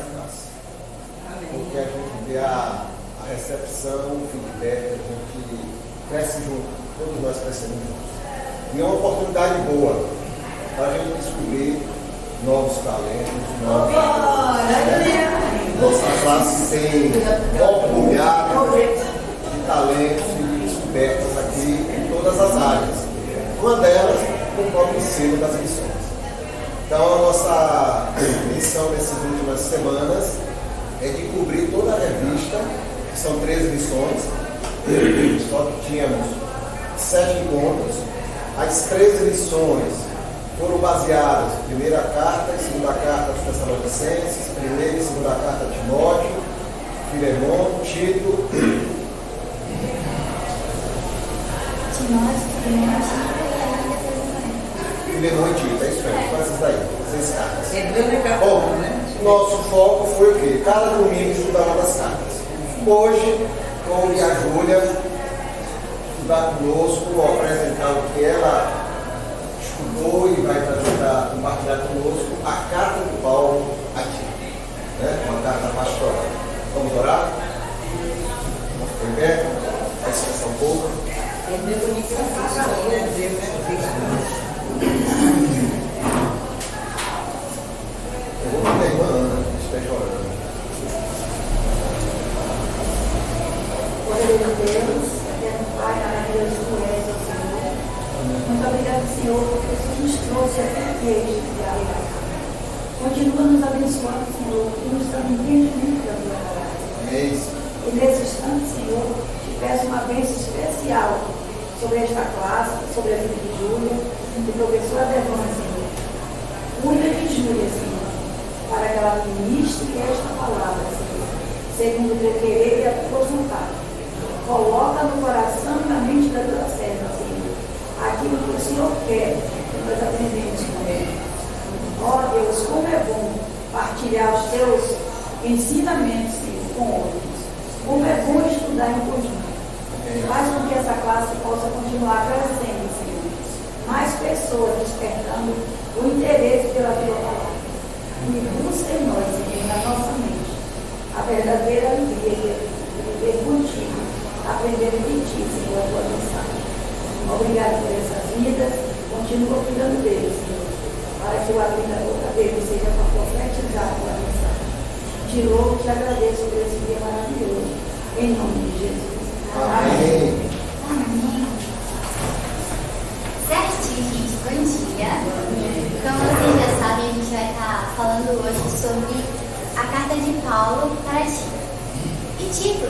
eficaz. Porque a gente vê a recepção, o feedback, a gente cresce junto, todos nós crescemos juntos. E é uma oportunidade boa para a gente descobrir novos talentos, novos. Nossa classe tem orgulhado de talentos e de descobertas aqui em todas as áreas. Uma delas, o próprio ensino das missões. Então, a nossa missão nessas últimas semanas é de cobrir toda a revista, que são 13 missões. Só que tínhamos 7 encontros. As 13 missões foram baseadas em primeira carta e segunda carta aos Tessalonicenses, primeira e segunda carta a Timóteo, Filemon, Tito. Filemon e Tito, é isso mesmo, com essas daí, 6 cartas. Bom, nosso foco foi o quê? Cada domingo estudar uma das cartas. Hoje, coube a Júlia estudar conosco, apresentar o que ela estudou e vai apresentar, compartilhar conosco a carta de Paulo aqui, né? Uma carta pastoral. Vamos orar? Vamos ficar em pé? Vai descansar um pouco. Eu vou com a irmã Ana, esteja orando. Poderoso Deus, eterno Pai, maravilhoso Tu és, ó Senhor. Muito obrigado, Senhor, porque o Senhor nos trouxe até aqui, continua nos abençoando, Senhor, e nos dando entendimento da tua palavra. E nesse instante, Senhor, te peço uma bênção especial sobre esta classe, sobre a vida de Júlia, do professor Adevana, Senhor. Cuida de Júlia, Senhor, para que ela ministre esta palavra, Senhor, segundo o teu querer e a tua vontade. Coloca no coração e na mente da tua serva, Senhor, aquilo que o Senhor quer que nós aprendemos com ele. Ó Deus, como é bom partilhar os teus ensinamentos, Senhor, com outros. Como é bom estudar em conjunto. Faz com que essa classe possa continuar crescendo, Senhor. Mais pessoas despertando o interesse pela tua palavra. E busca em nós, Senhor, na nossa mente, a verdadeira alegria de viver contigo, aprendendo de ti, Senhor, a tua mensagem. Obrigado por essas vidas. Continua cuidando deles, Senhor, para que o abrir da boca deles seja para profetizar a tua mensagem. Te louvo e te agradeço por esse dia maravilhoso. Em nome de Jesus. Amém. Amém. Certinho, gente. Bom dia. Como vocês já sabem, a gente vai estar falando hoje sobre a carta de Paulo para Tito. E Tito,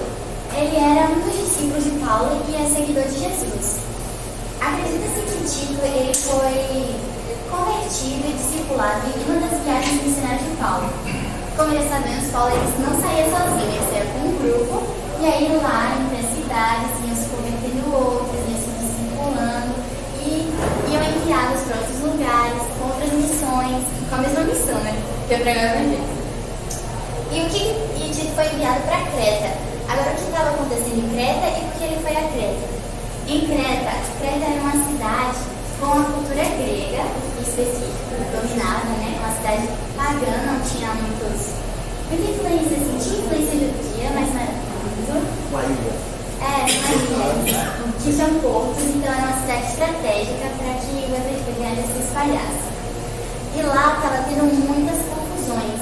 ele era um dos discípulos de Paulo e é seguidor de Jesus. Acredita-se que Tito ele foi convertido e discipulado em uma das viagens missionárias de Paulo. Como já sabemos, Paulo não saía sozinho, ele saía com um grupo, e aí lá entre as cidades iam se convertendo outras, iam se discipulando e iam enviados para outros lugares, com outras missões, com a mesma missão, né? Que é pregar o evangelho. E Tito foi enviado para Creta. Agora, o que estava acontecendo em Creta e por que ele foi a Creta? Em Creta era uma cidade com a cultura grega específica, dominada, né? Uma cidade pagã, não tinha muita influência, assim, tinha influência judia, mas não era muito. Uma ilha. Uma ilha, que tinha portos, então era uma cidade estratégica para que o evangelho se espalhasse. E lá estava tendo muitas confusões.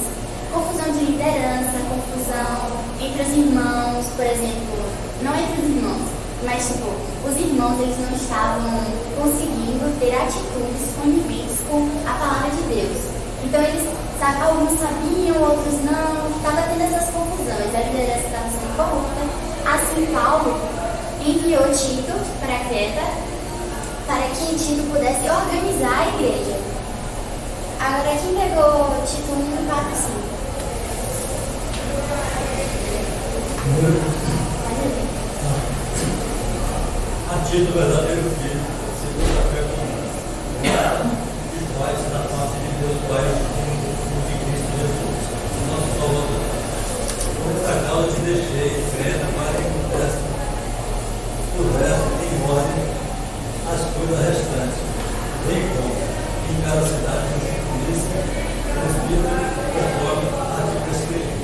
Confusão de liderança, confusão entre os irmãos, por exemplo, não entre os irmãos, mas tipo, os irmãos eles não estavam conseguindo ter atitudes coniventes com a palavra de Deus. Então alguns sabiam, outros não, estava tendo essas confusões, a liderança estava sendo corrupta. Assim Paulo enviou Tito para Creta para que Tito pudesse organizar a igreja. Agora quem pegou Tito 1, 4 e 5? A Tito, verdadeiro filho, segundo a fé comum, e paz na face de Deus Pai e de Cristo Jesus, nosso Salvador. Por essa causa te deixei Creta para que pudesse em ordem as coisas restantes, bem como em cada cidade constituísse presbítero conforme a de prescrição.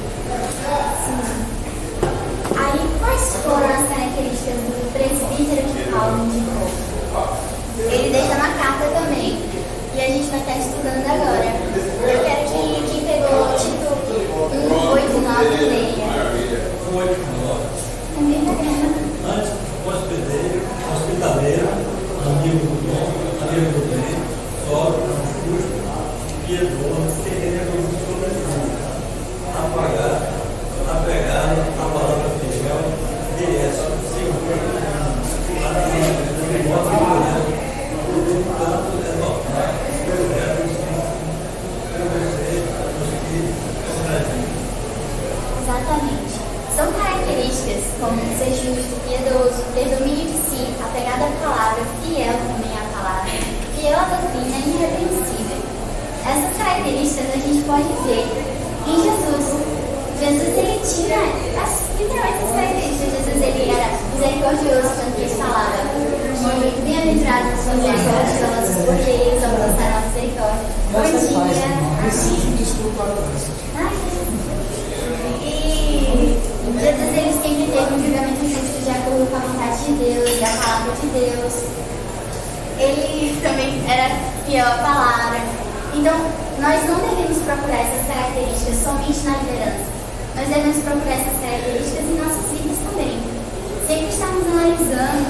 Exatamente. São características como ser justo, piedoso, ter domínio de si, apegado à palavra, fiel também à palavra, fiel à doutrina e irrepreensível. Essas características a gente pode ver em Jesus. Jesus, ele tinha literalmente essas características. Jesus, ele era misericordioso, tanto que ele falava de bem-aventurados são misericordiosos, porque eles alcançarão a misericórdia. Bom dia. E Jesus, ele sempre teve um julgamento justo de acordo com a vontade de Deus e a palavra de Deus. Ele também era fiel à palavra. Então, nós não devemos procurar essas características somente na liderança. Nós devemos procurar essas características em nossas vidas também. Sempre estamos analisando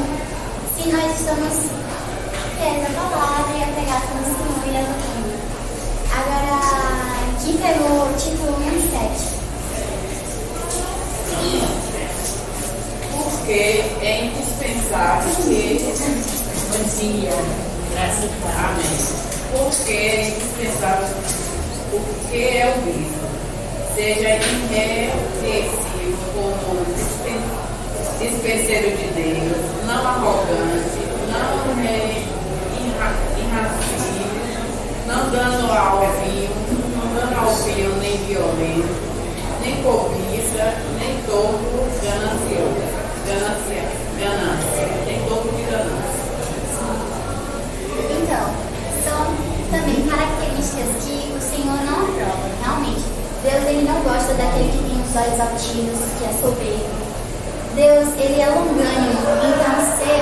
se nós estamos fiéis à palavra e apegados ao Senhor e à doutrina. Agora, aqui pelo título 1:7. Porque é indispensável que amém. Porque é indispensável, porque é o bispo, seja enriquecido como dispenseiro de Deus, não arrogante, não irracível, não dando ao vinho, nem violento, nem cobiça, nem torvo ganancioso. Ganância, tem pouco de ganância. Então, são também características que o Senhor não aprova, realmente. Deus, ele não gosta daquele que tem os olhos altivos, que é soberbo. Deus, ele é longânimo, então ser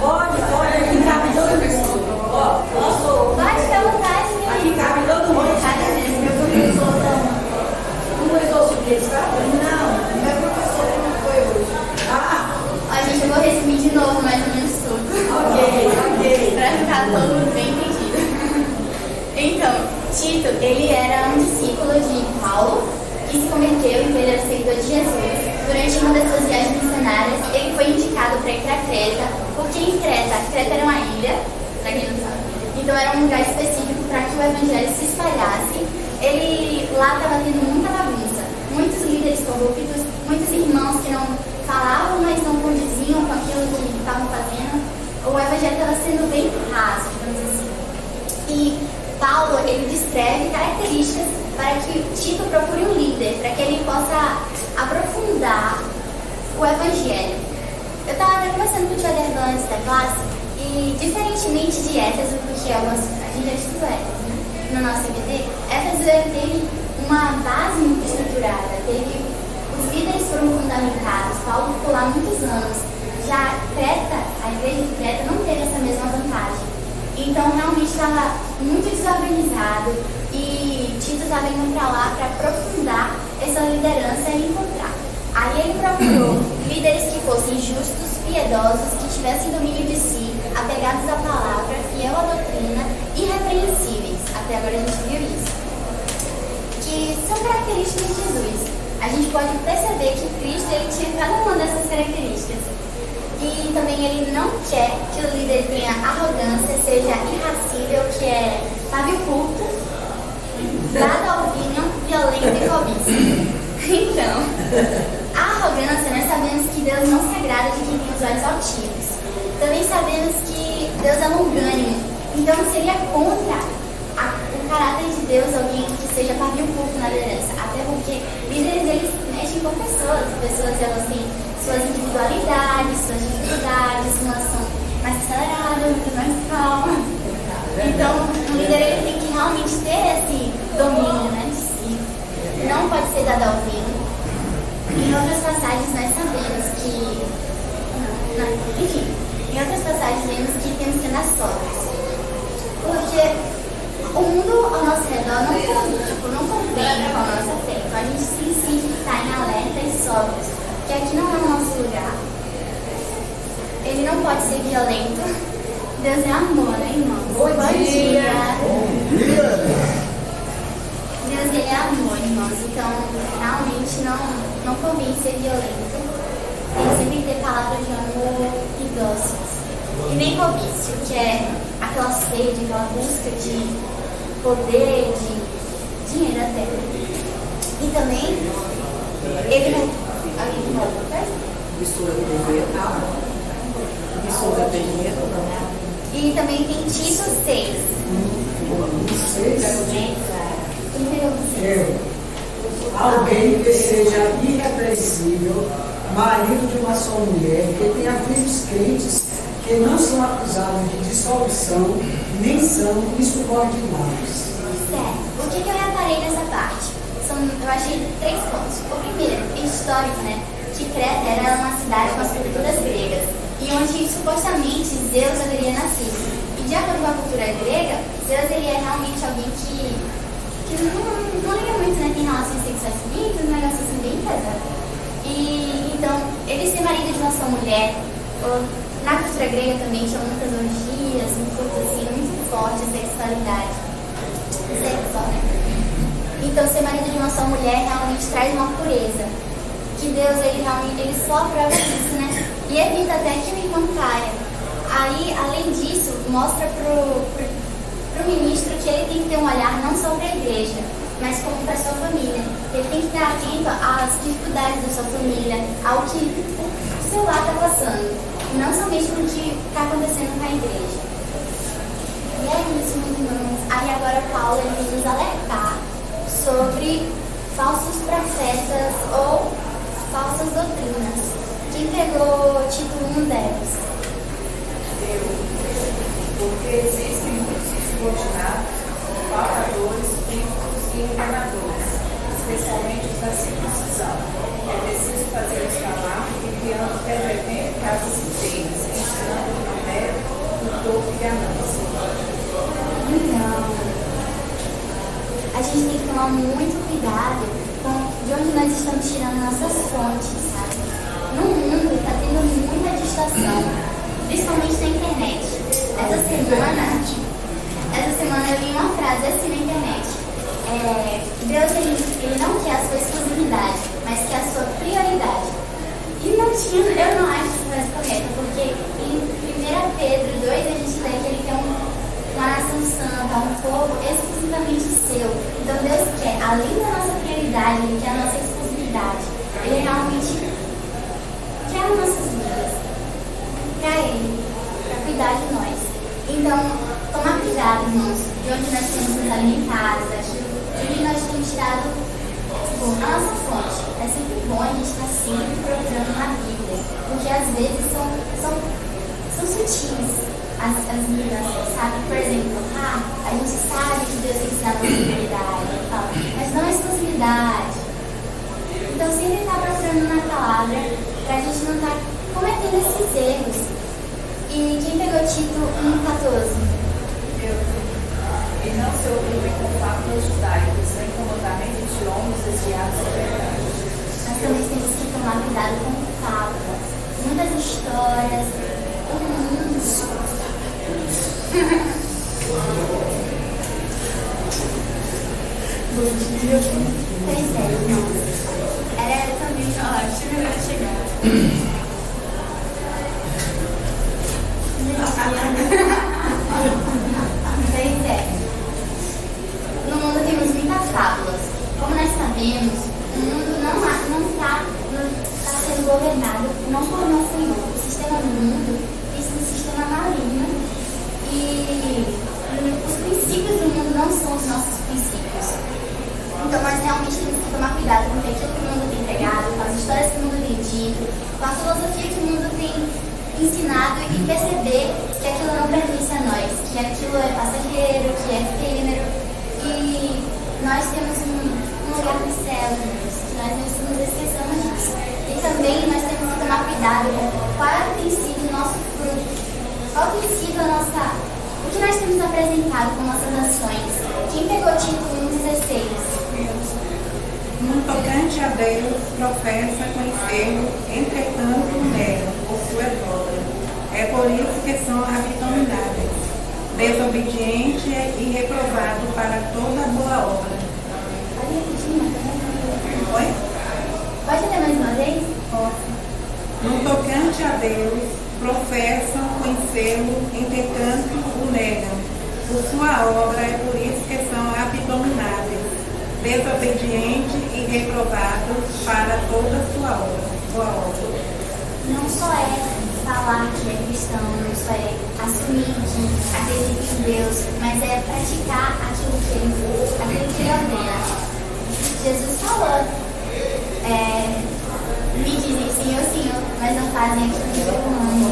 Olha, aqui cabe todo mundo. Pode ficar à vontade, meu Aqui cabe todo mundo. Meu professor não começou sobre isso, tá? Não, meu professor não foi hoje. Ó, gente, eu vou resumir de novo mais ou menos tudo. Ok. Pra ficar todo bem entendido. Então, Tito, ele era um discípulo de Paulo, que se converteu e ele era seguidor de Jesus. Durante uma das suas viagens missionárias, ele foi indicado para ir para Creta, porque em Creta era uma ilha, para quem não sabe. Então era um lugar específico para que o evangelho se espalhasse. Ele lá estava tendo muita bagunça, muitos líderes corruptos, muitos irmãos que não falavam, mas não condiziam com aquilo que estavam fazendo. O evangelho estava sendo bem raso, digamos assim. E Paulo, ele descreve características para que Tito procure um líder, para que ele possa aprofundar o evangelho. Eu estava até conversando com o tio Aderlan antes da classe, e diferentemente de Éfeso, porque a gente já estudou Éfeso, né? No nosso EBD, Éfeso teve uma base muito estruturada, os líderes foram fundamentados, Paulo ficou lá muitos anos. Já Creta, a igreja de Creta não teve essa mesma vantagem. Então realmente estava muito desorganizado e Tito estava indo para lá para aprofundar essa liderança e encontrar. Aí ele procurou líderes que fossem justos, piedosos, que tivessem domínio de si, apegados à palavra, fiel à doutrina, irrepreensíveis. Até agora a gente viu isso. Que são características de Jesus. A gente pode perceber que Cristo ele tinha cada uma dessas características. E também ele não quer que o líder tenha arrogância, seja irracível, que é pavio curto, dado ao vinho, violento e cobiça. Então, a arrogância, nós sabemos que Deus não se agrada de quem tem os olhos altivos. Também sabemos que Deus é longânimo. Então seria contra o caráter de Deus alguém que seja pavio curto na liderança. Até porque líderes, eles mexem com pessoas. Pessoas, elas têm suas individualidades, suas dificuldades, umas são mais aceleradas, outras mais calmas. Então, o líder ele tem que realmente ter esse domínio, né, de si. Não pode ser dado ao vinho. Em outras passagens nós sabemos que... enfim, em outras passagens vemos que temos que andar sóbrios. Porque o mundo ao nosso redor não convém com a nossa fé. Então a gente tem que estar em alerta e sóbrios. Porque aqui não é o nosso lugar. Ele não pode ser violento. Deus é amor, né, irmãos? Bom dia. Deus, ele é amor, irmãos. Então, realmente não convém ser violento. Tem sempre que ter palavras de amor e doces. E nem cobiça, que é aquela sede, aquela busca de poder, de dinheiro até. E também, ele não... Alguém que fala outra coisa? Mistura de vegetal. Mistura de vegetal, não. E também tem Tito 6. Quem pegou vocês? Alguém que seja irrepreensível, marido de uma só mulher, que tenha filhos crentes, que não são acusados de dissolução, nem são insubordinados. Certo. O que eu reparei nessa parte? Eu achei 3 pontos. O primeiro, histórico, né? Que Creta era uma cidade com as culturas gregas, e onde supostamente Zeus haveria nascido. E de acordo com a cultura grega, Zeus ele é realmente alguém que não liga muito, né? Tem relações sexuais bonitas, um negócio assim bem pesado. E então, ele ser marido de uma só mulher, na cultura grega também tinha muitas orgias, um culto assim muito forte, sexualidade. Sexual, né? Então, ser marido de uma só mulher realmente traz uma pureza. Que Deus, ele realmente, ele só aprova isso, né? E evita até que o irmão caia. Aí, além disso, mostra pro ministro que ele tem que ter um olhar não só para a igreja, mas como para a sua família. Ele tem que estar atento às dificuldades da sua família, ao que o seu lar está passando, não somente no que está acontecendo com a igreja. E é isso, meus irmãos. Aí agora Paulo ele vem nos alertar sobre falsos profetas ou falsas doutrinas. Quem pegou o título 1 delas? Porque existem muitos subordinados, faltadores, críticos e enganadores, especialmente os da circuncisão. É preciso fazê-los falar e criando pervertendo casas inteiras, ensinando o mérito, o topo e ganância. Então, a gente tem que tomar muito cuidado com de onde nós estamos tirando nossas fontes, sabe? No mundo está tendo muita distração, principalmente na internet. Essa semana eu li uma frase assim na internet. Deus ele não quer a sua exclusividade, mas quer a sua prioridade. E eu não acho essa frase correta, porque em 1 Pedro 2 a gente lê que ele quer uma nação santa, um povo exclusivamente seu. Então Deus quer, além da nossa prioridade, ele quer a nossa exclusividade. Ele realmente quer as nossas vidas para ele, para cuidar de nós. Então, tomar cuidado, irmãos, de onde nós temos nos alimentado, daquilo que nós temos tirado a nossa fonte. É sempre bom a gente estar sempre procurando na Bíblia, porque às vezes são sutis as mudanças, sabe? Por exemplo, a gente sabe que Deus tem que dar possibilidade, mas não é exclusividade. Então, sempre estar procurando na palavra para a gente não estar cometendo esses erros. E quem pegou o título 1,14? E não se oprime com fábulas judaicas, nem comandamentos de homens desviados da verdade. Nós também temos que tomar cuidado com fábulas, muitas histórias, o mundo. Pois é, irmãos. Era também, chega a chegar. Pois é. No mundo temos muitas fábulas. Como nós sabemos, o mundo não está sendo governado não por nosso Senhor. O sistema do mundo é um sistema maligno e os princípios do mundo não são os nossos princípios. Então nós realmente temos que tomar cuidado com aquilo que o mundo tem pregado, com as histórias que o mundo tem dito, com a filosofia que o mundo tem ensinado e perceber que aquilo não pertence a nós, que aquilo é passageiro, que é efêmero e nós temos um lugar no céu, que nós não nos esqueçamos disso. E também nós temos que tomar cuidado com qual tem sido o nosso fruto, qual tem sido o que nós temos apresentado com nossas ações. Quem pegou o título 1,16? No tocante a Deus, professa conhecê-lo, entretanto nega, por sua glória. É por isso que são abomináveis, desobediente e reprovado para toda boa obra. Pode repetir, Oi? Pode ler mais uma vez? No tocante a Deus, professam conhecê-lo, entretanto o negam. Por sua obra é por isso que são abomináveis, desobediente e reprovado para toda sua obra. Não só é falar que é cristão, não só é assumir que acredita em Deus, mas é praticar aquilo que ele ordena. Jesus falou, me dizem Senhor, Senhor, mas não fazem aquilo que eu amo.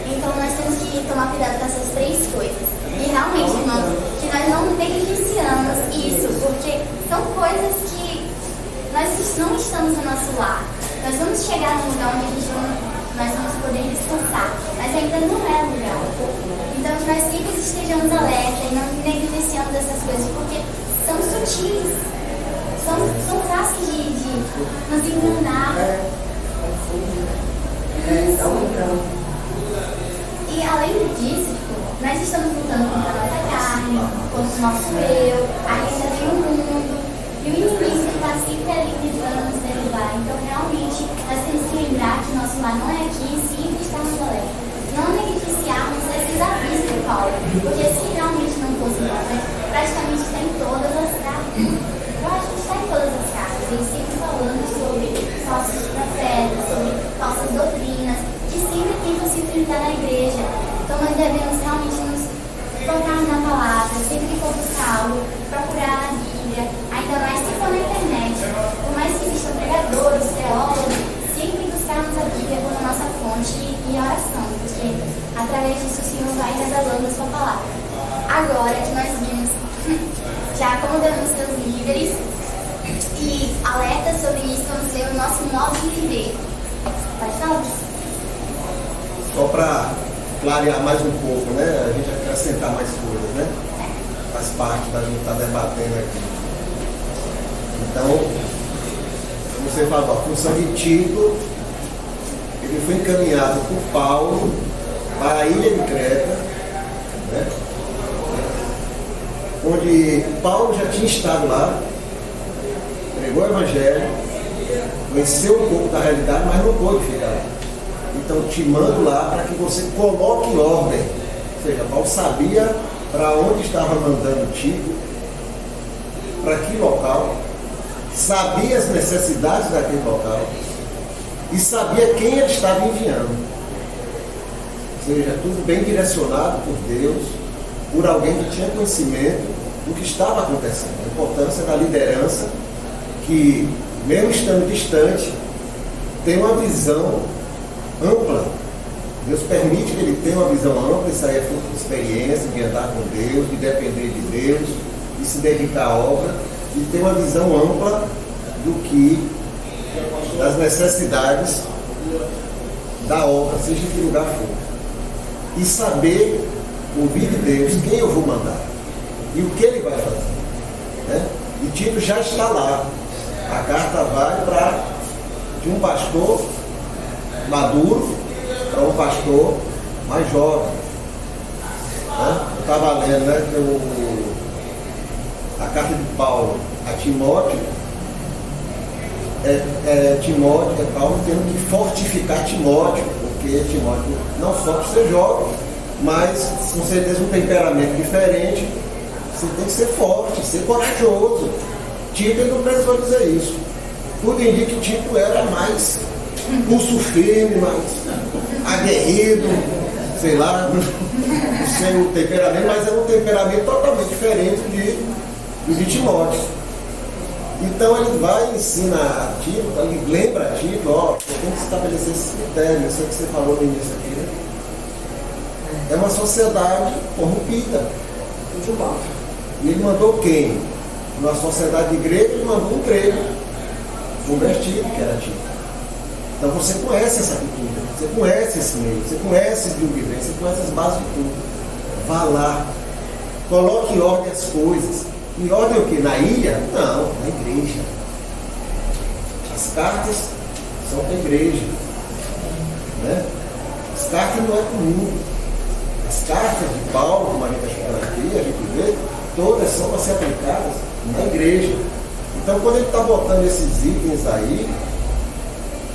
Então nós temos que tomar cuidado com essas três coisas. E realmente, irmãos, que nós não negligenciamos isso, porque são coisas que nós não estamos no nosso lar. Nós vamos chegar num lugar onde nós vamos poder descansar, mas ainda não é lugar. Então que nós sempre estejamos alerta e não negligenciamos essas coisas, porque são sutis, são fáceis de nos enganar. E além disso, nós estamos lutando contra a nossa carne, contra o nosso eu, ainda tem o mundo, e o inimigo está sempre ali tentando nos derrubar. Então, realmente, nós temos que lembrar que nosso lar não é aqui, sempre está no alerta. Não negligenciarmos esses avisos de Paulo, porque se realmente não fosse importante, praticamente está em todas as cartas. Eu acho que está em todas as cartas. Ele sempre falando sobre falsos profetas, sobre falsas doutrinas, que sempre tentam se enfrentar na igreja. Então nós devemos realmente nos focar na palavra, sempre que for buscar algo, procurar a Bíblia, ainda mais se for na internet. Por mais que existam pregadores, teólogos, sempre buscarmos a Bíblia como nossa fonte e oração, porque através disso o Senhor vai revelando a sua palavra. Agora que nós vimos, já acomodamos seus líderes e alertas sobre isso, vamos ver o nosso modo de viver. Pode falar? Só para clarear mais um pouco, né? A gente acrescentar mais coisas, né? Faz parte da gente estar debatendo aqui. Então, como você falou, a função de Tito, ele foi encaminhado por Paulo para a ilha de Creta, né? Onde Paulo já tinha estado lá, pregou o Evangelho, conheceu um pouco da realidade, mas não pôde ficar lá. Então te mando lá para que você coloque em ordem. Ou seja, Paulo sabia para onde estava mandando Tito, para que local, sabia as necessidades daquele local e sabia quem ele estava enviando. Ou seja, tudo bem direcionado por Deus, por alguém que tinha conhecimento do que estava acontecendo. A importância da liderança que, mesmo estando distante, tem uma visão ampla. Deus permite que ele tenha uma visão ampla, isso aí é fruto de experiência, de andar com Deus, de depender de Deus, de se dedicar à obra, e ter uma visão ampla das necessidades da obra, seja em que lugar for. E saber ouvir de Deus quem eu vou mandar e o que ele vai fazer, né? E Tito já está lá. A carta vai de um pastor maduro para um pastor mais jovem, né? Eu estava lendo, né, a carta de Paulo a Timóteo, Timóteo, Paulo tendo que fortificar Timóteo, porque Timóteo não só por ser jovem, mas com certeza um temperamento diferente, você tem que ser forte, ser corajoso. Tito não precisou dizer isso. Tudo indica que Tito era mais pulso firme, mais aguerrido, sei lá, sem o temperamento, mas era um temperamento totalmente diferente de Timóteo. Então ele vai e ensina a Tito, ele lembra a Tito, você tem que estabelecer esses critérios, isso é que você falou no início aqui, né? É uma sociedade corrompida. E ele mandou quem? Na sociedade de grego, ele mandou um grego convertido, que era Tito. Então você conhece essa cultura, você conhece esse meio, você conhece de onde vem, você conhece as bases de tudo. Vá lá, coloque em ordem as coisas. Em ordem o quê? Na ilha? Não, na igreja. As cartas são para a igreja, né? As cartas não é comum. As cartas de Paulo, como a gente está estudando aqui, a gente vê, todas são para ser aplicadas na igreja. Então, quando ele está botando esses itens aí,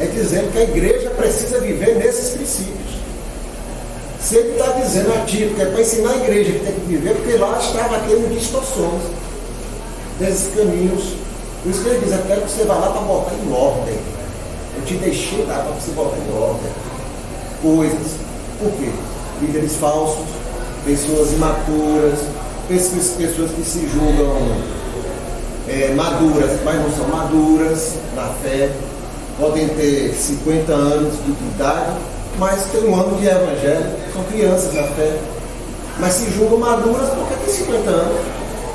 é dizendo que a igreja precisa viver nesses princípios. Se ele está dizendo a Tito que é para ensinar a igreja que tem que viver, porque lá estava aquele distorções. desses caminhos. Por isso que ele diz, eu quero que você vá lá para botar em ordem. Eu te deixei lá para você botar em ordem coisas. Por quê? Líderes falsos, pessoas imaturas, pessoas que se julgam maduras, mas não são maduras na fé, podem ter 50 anos de idade, mas tem um ano de evangelho, são crianças na fé, mas se julgam maduras porque tem 50 anos.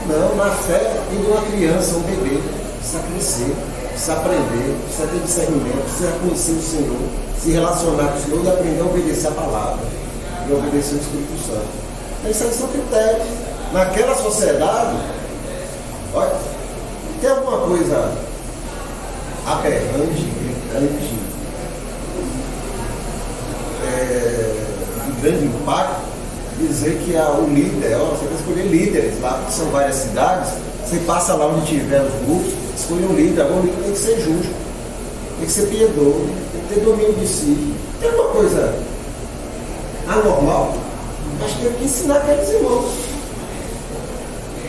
Não, na fé tem uma criança, um bebê, precisa crescer, precisa aprender, precisa ter discernimento, precisa conhecer o Senhor, se relacionar com o Senhor e aprender a obedecer a palavra e obedecer o Espírito Santo. Então, isso aí são critérios. Naquela sociedade, olha, tem alguma coisa aberrante, gritante, de grande impacto, dizer que o líder, você tem que escolher líderes lá, porque são várias cidades, você passa lá onde tiver os grupos, escolhe um líder, agora o líder tem que ser justo, tem que ser piedoso, tem que ter domínio de si. Tem uma coisa anormal, mas tem que ensinar aqueles irmãos.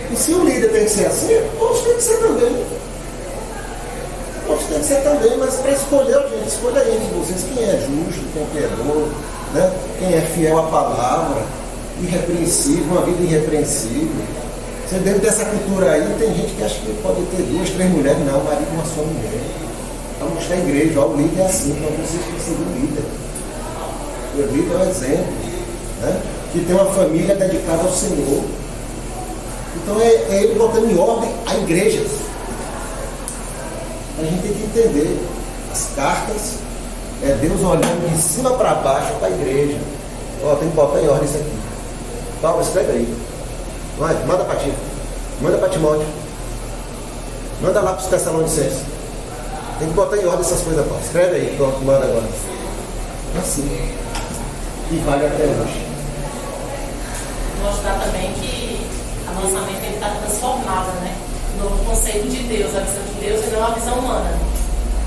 E se o líder tem que ser assim, todos tem que ser também. Todos tem que ser também, mas para escolher, gente, escolha aí de vocês quem é justo, quem é piedoso, né? Quem é fiel à palavra, irrepreensível, uma vida irrepreensível. Você dentro dessa cultura aí, tem gente que acha que pode ter 2, 3 mulheres, não, o marido uma só mulher. Para mostrar a igreja, ó, o líder é assim, para vocês precisam do líder. O líder é um exemplo, né? Que tem uma família dedicada ao Senhor. Então é ele botando em ordem a igreja. A gente tem que entender as cartas, é Deus olhando de cima para baixo para a igreja. Ó, tem que botar em ordem isso aqui. Paulo, escreve aí. Vai, manda para ti. Manda para Timóteo. Manda lá para os Tessalonicenses. Tem que botar em ordem essas coisas, Paulo. Escreve aí, pronto, manda agora. Assim. E vale até hoje. Mostrar também que a nossa mente está transformada, né? No conceito de Deus, a visão de Deus e não a visão humana.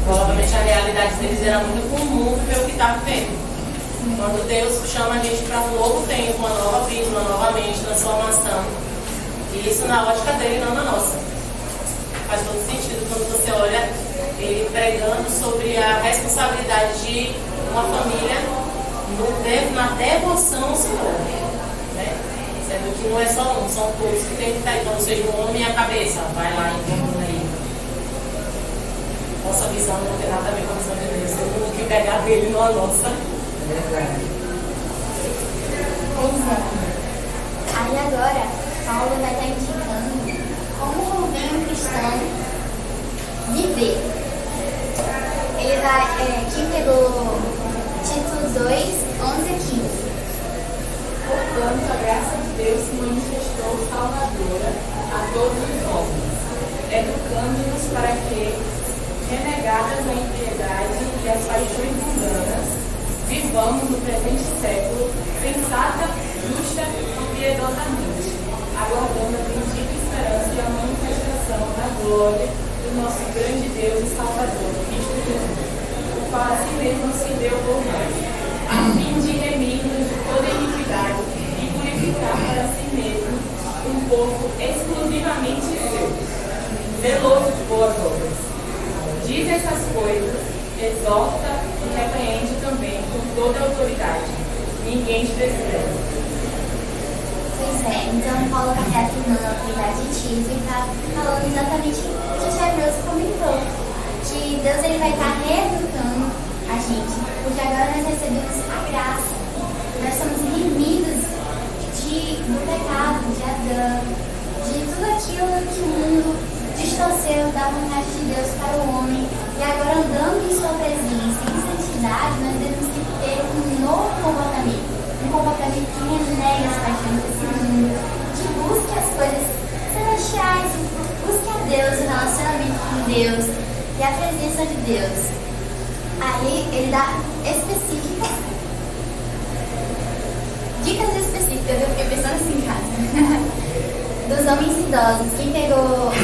Provavelmente a realidade deles era muito comum ver o que está vivendo. Quando Deus chama a gente para um novo tempo, uma nova vida, uma nova mente, transformação. E isso na ótica dele, não na nossa. Faz todo sentido quando você olha ele pregando sobre a responsabilidade de uma família na devoção ao Senhor. Né? Sendo que não é só um, são todos que tem que estar. Então, seja o homem e a cabeça. Vai lá e vamos aí. Nossa visão não tem nada a ver com a visão de Deus. Eu tenho que pegar dele, não a nossa. Aí agora, Paulo vai estar indicando como convém um cristão viver. Ele vai, quem pegou Tito 2, 11 e 15. Portanto, a graça de Deus se manifestou salvadora a todos os homens, educando-nos para que, renegadas a impiedade e as paixões mundanas, vivamos no presente século sensata, justa e piedosamente, aguardando a bendita esperança e a manifestação da glória do nosso grande Deus e Salvador, Cristo Jesus, o qual a si mesmo se deu por nós, a fim de remir-nos de toda iniquidade e purificar para si mesmo um povo exclusivamente seu, zeloso de boas obras. Diz essas coisas, exorta e repreende também com toda a autoridade. Ninguém te despreza. Pois é, então Paulo está reafirmando a autoridade de Tito e está falando exatamente o que o Tiago comentou. Que Deus ele vai estar reeducando a gente, porque agora nós recebemos a graça. Nós somos remidos do pecado, de Adão, de tudo aquilo que o mundo distorceu da vontade de Deus para o homem. E agora, andando em sua presença, em santidade, nós devemos ter um novo comportamento. Um comportamento que renega as paixões desse mundo, que busque as coisas celestiais, busque a Deus, o relacionamento com Deus e a presença de Deus. Aí ele dá dicas específicas, eu fiquei pensando assim em casa. Dos homens idosos, quem pegou 2,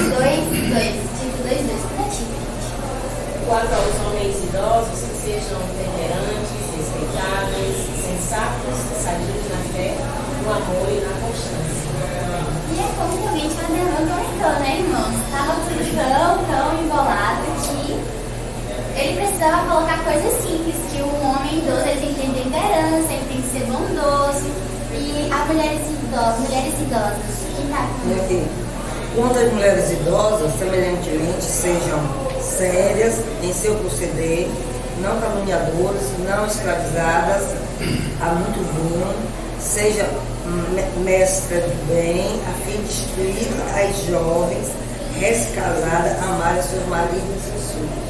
tipo 2, para ti. Quanto aos homens idosos, que sejam temperantes, respeitáveis, sensatos, sadios na fé, no amor e na constância. E é como realmente a Adriana comentou, né, irmãos? Tá precisava colocar coisas simples, que o homem idoso ele tem que ter temperança, ele tem que ser bondoso. E as mulheres idosas, que tá E aqui, quanto às mulheres idosas, semelhantemente, sejam sérias em seu proceder, não caluniadoras, não escravizadas a muito vinho, seja mestra do bem, a fim de instruir as jovens recém-casadas a amarem seus maridos e seus filhos.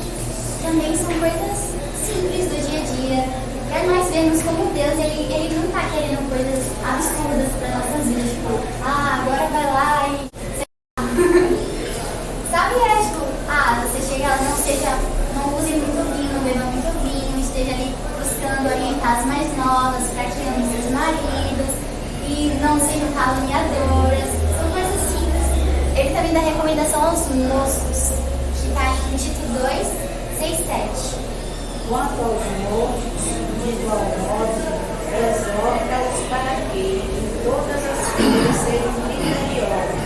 também são coisas simples do dia a dia. Para nós vermos como Deus, ele não está querendo coisas absurdas para nossas vidas, tipo, agora vai lá e... Sabe, tipo, você chega lá, não use muito vinho, não beba muito vinho, esteja ali buscando orientar as mais novas para que amem seus maridos e não sejam caluniadoras. São coisas simples. Ele também dá recomendação aos moços, que está em Tito 2, 6, 7. Quanto aos mortos, de igual modo, exorta-os para que, em todas as coisas, sejam vitoriosos.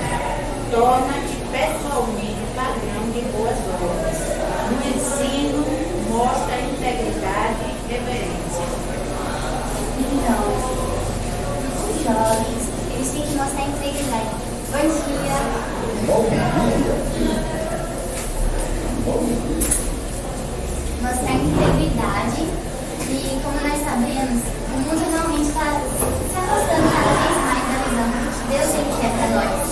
Torna-te pessoalmente padrão de boas obras. No ensino, mostra integridade e reverência. Então, os jovens, eles têm que mostrar integridade. Bom dia. Mostrar integridade. E como nós sabemos, o mundo realmente está se afastando cada vez mais da visão que Deus ele quer para nós.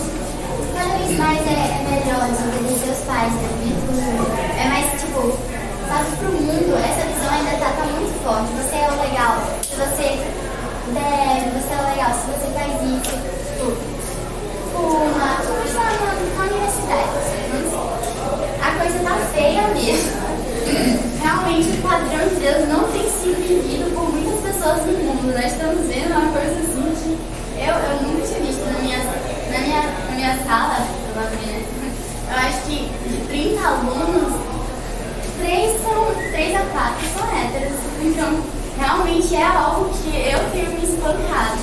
Cada vez mais é melhor desobedecer os pais, é mais tipo, sabe, pro mundo, essa visão ainda tá muito forte. Você é o legal, se você deve, você é o legal, se você faz isso, tipo, fuma, está na universidade. A coisa tá feia mesmo. Realmente o padrão de Deus não tem sido vivido por muitas pessoas no mundo. Nós estamos vendo uma coisa assim que eu nunca tinha visto na minha sala, provavelmente. Eu acho que de 30 alunos, 3 a 4 são héteros. Então, realmente é algo que eu tenho me espantado.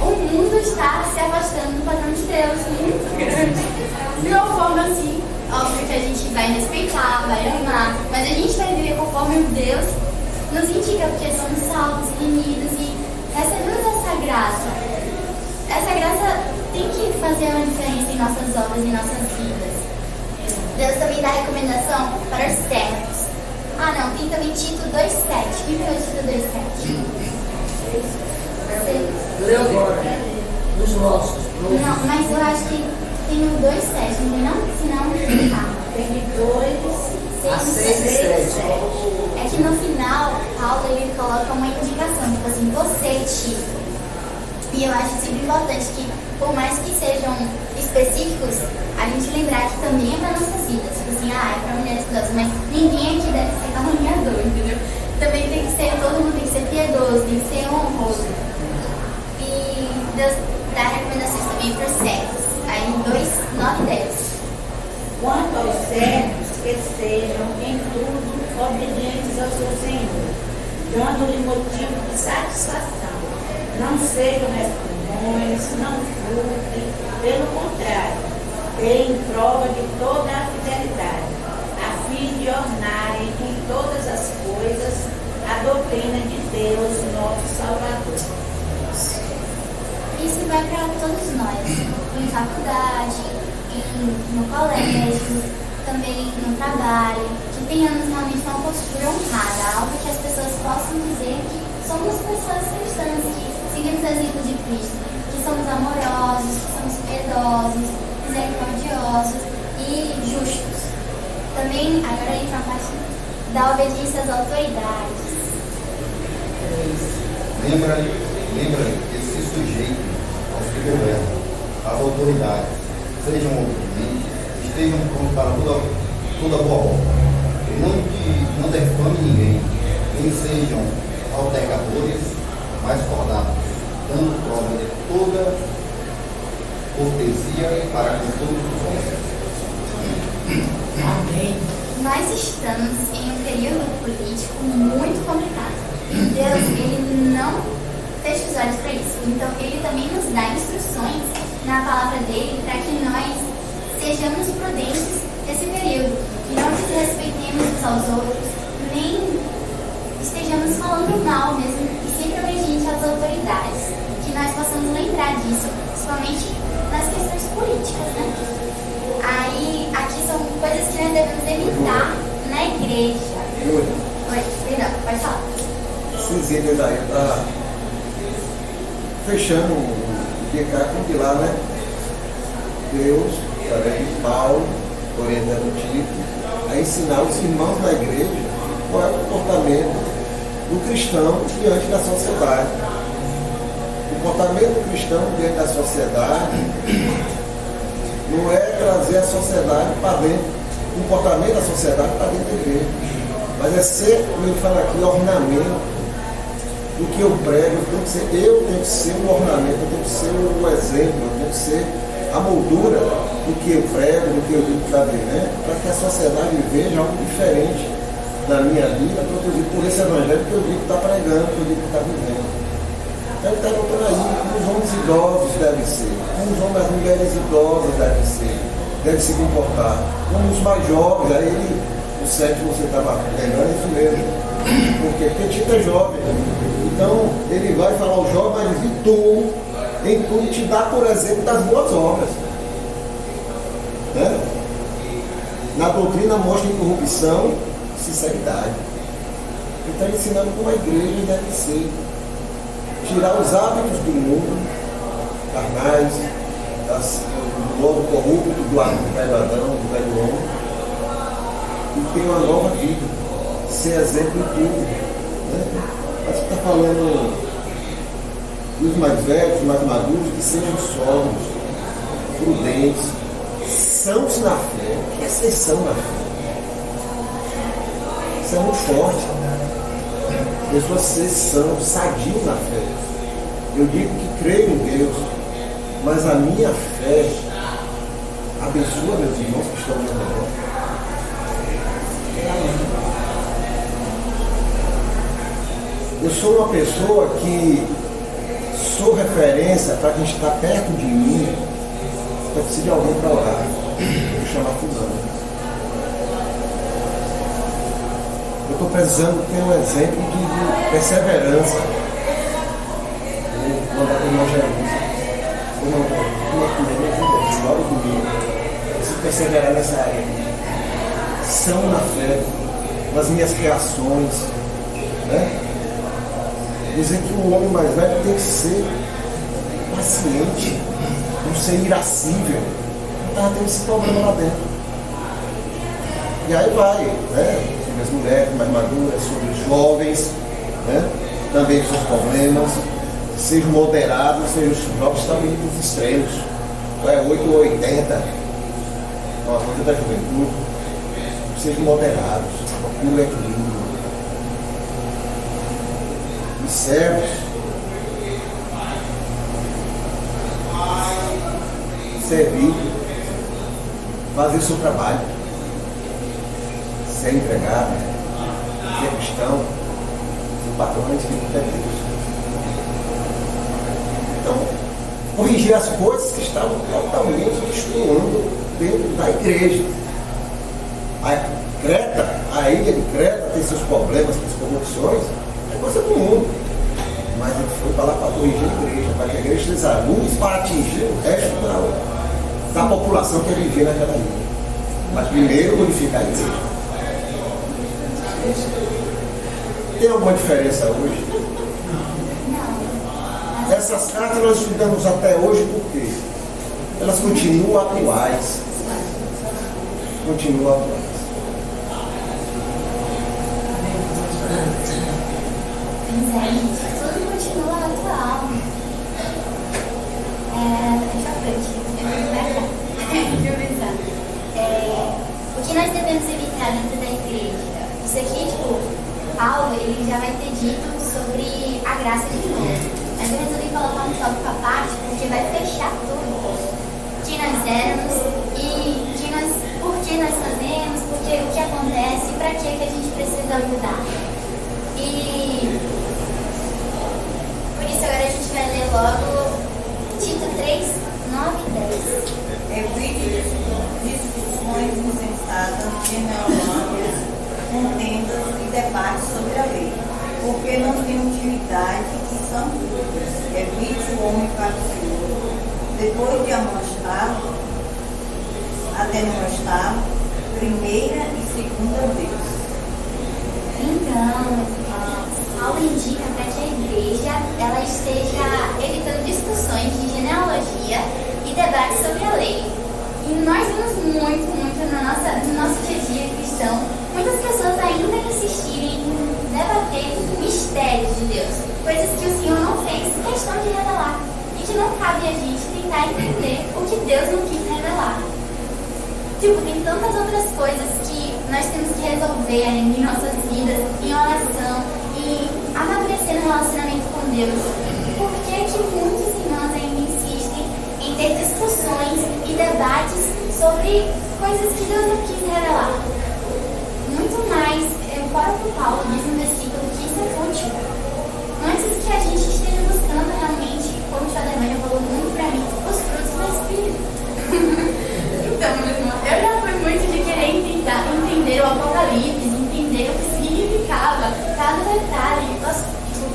O mundo está se afastando do padrão de Deus muito grande. De uma forma assim, óbvio que a gente vai respeitar, vai amar, mas a gente vai viver conforme Deus nos indica, porque somos salvos, remidos e recebemos essa graça. Essa graça tem que fazer uma diferença em nossas obras e nossas vidas. Deus também dá recomendação para os servos. Tem também Tito 2,7. Quem viu Tito 2,7? Lê agora, dos nossos. Não, mas eu acho que tem o 2,7, não tem não? Senão, Tem 2, 6 e 7. É que no final, Paulo ele coloca uma indicação, tipo assim, você, Tito. E eu acho sempre importante que, por mais que sejam específicos, a gente lembrar que também é para nossas vidas. Tipo assim, é para mulheres idosas, mas ninguém aqui deve ser caluniador, entendeu? Também tem que ser, todo mundo tem que ser piedoso, tem que ser honroso. E Deus dá recomendações também para os servos. Aí 2, 9 e 10. Quanto aos servos, que sejam em tudo obedientes ao seu Senhor, dando-lhe motivo de satisfação. Não sejam resmungões, não furtem, pelo contrário, deem prova de toda a fidelidade, a fim de ornarem em todas as coisas a doutrina de Deus, nosso Salvador. Isso vai para todos nós, em faculdade, no colégio, também no trabalho, que tenhamos realmente uma postura honrada, algo que as pessoas possam dizer que somos pessoas cristãs, que seguimos o exemplo de Cristo, que somos amorosos, que somos piedosos, misericordiosos e justos. Também, agora entra a parte da obediência às autoridades. Lembra que se sujeite aos que governam, às autoridades, sejam obedientes, estejam prontos para toda boa obra. Não defame ninguém, nem sejam altercadores, mas cordados, dando prova de toda cortesia para com todos os homens. Amém. Nós estamos em um período político muito complicado. Deus, ele não fecha os olhos para isso. Então, ele também nos dá instruções na palavra dele para que nós sejamos prudentes nesse período. E não desrespeitemos uns aos outros, nem normal mesmo e sempre obediente às autoridades. Que nós possamos lembrar disso, principalmente nas questões políticas, né? Aí, aqui são coisas que nós devemos evitar na igreja. Oi, perdão, pode falar. Esses itens aí tá fechando o decálogo de lá, né? Deus, através de Paulo, orientando o Tito, a ensinar os irmãos da igreja qual é o comportamento do cristão diante da sociedade. O comportamento do cristão diante da sociedade não é trazer a sociedade para dentro, o comportamento da sociedade para dentro da igreja, mas é ser, como ele fala aqui, ornamento do que eu prego. Eu tenho que ser um ornamento, eu tenho que ser um exemplo, eu tenho que ser a moldura do que eu prego, do que eu digo para ver, né? Para que a sociedade veja algo diferente na minha vida, produzido por esse evangelho que eu digo que está pregando, que eu digo que está vivendo. Então ele está colocando aí como os homens idosos devem ser, como os homens e mulheres idosas devem se comportar, como os mais jovens. Aí o sétimo você estava lembrando, é isso mesmo. Porque Tito é jovem. Então ele vai falar ao jovem, mas em tudo te dá, por exemplo, das boas obras. Né? Na doutrina mostra incorrupção e sinceridade. Ele está ensinando como a igreja deve ser. Tirar os hábitos do mundo, carnais, do lobo corrupto, do velho Adão, do velho homem, e ter uma nova vida, ser exemplo em tudo. Né? Mas você está falando dos mais velhos, mais maduros, que sejam sóbrios, prudentes, sãos na fé. O que é ser são na fé? Isso é muito forte. Pessoas ser são, sadio na fé. Eu digo que creio em Deus, mas a minha fé abençoa meus irmãos que estão ao meu redor. Eu sou uma pessoa que sou referência para quem está perto de mim. Eu preciso de alguém para orar. Vou chamar fulano. Eu estou precisando ter um exemplo de perseverança. Vou mandar para o irmão Jesus. Logo comigo. Eu preciso perseverar nessa área. São na fé, nas minhas reações. Né? Dizer que o homem mais velho tem que ser paciente, não ser irascível. Não estava tendo esse problema lá dentro. E aí vai, né? Sobre as mulheres mais maduras, sobre os jovens, né? Também os seus problemas. Sejam moderados, sejam os jovens também dos extremos. Ou é 8 ou 80. Uma coisa da juventude. Sejam moderados, procurem o equilíbrio. Os servos, servir, fazer o seu trabalho, ser empregado, ser cristão, ser patrão de Deus. Então, corrigir as coisas que estavam totalmente destruindo dentro da igreja. A ilha de Creta tem seus problemas, suas corrupções, é coisa do mundo. Mas ele foi para lá para corrigir a igreja, para que a igreja seja a luz para atingir o resto da população que vivia naquela ilha. Mas primeiro glorificar a igreja. Tem alguma diferença hoje? Essas cartas nós estudamos até hoje porque elas continuam atuais. Continuam atuais. Tudo continua atual. O que nós devemos evitar dentro da igreja? Isso aqui, Paulo, ele já vai ter dito sobre a graça de Deus. Mas eu resolvi colocar um tópico à parte porque vai fechar tudo. Quem nós éramos e por que nós fazemos, o que acontece e para que a gente precisa mudar. E por isso agora a gente vai ler logo Tito 3, 9 e 10. Evite discussões insensatas, genealógicas, contendas e debates sobre a lei, porque não têm utilidade e são úteis. Evite o homem faccioso, depois de atemoestar, primeira e segunda vez. Então, Paulo indica para que a igreja ela esteja evitando discussões de genealogia e debates sobre a lei. E nós vemos muito no nosso dia a dia cristão, muitas pessoas ainda insistirem em debater mistérios de Deus, coisas que o Senhor não fez questão de revelar e que não cabe a gente tentar entender o que Deus não quis revelar. Tipo, tem tantas outras coisas que nós temos que resolver em nossas vidas, em oração, e amadurecer no relacionamento com Deus. Por que muitos irmãos ainda insistem em ter discussões e debates sobre coisas que Deus não quis revelar? Muito mais, o próprio Paulo diz no versículo que isso é fútil. Antes que a gente esteja buscando realmente, como o Xademania falou muito pra mim, os frutos do Espírito. Então, meu irmão, eu já fui muito de querer entender o Apocalipse, entender o que significava cada detalhe,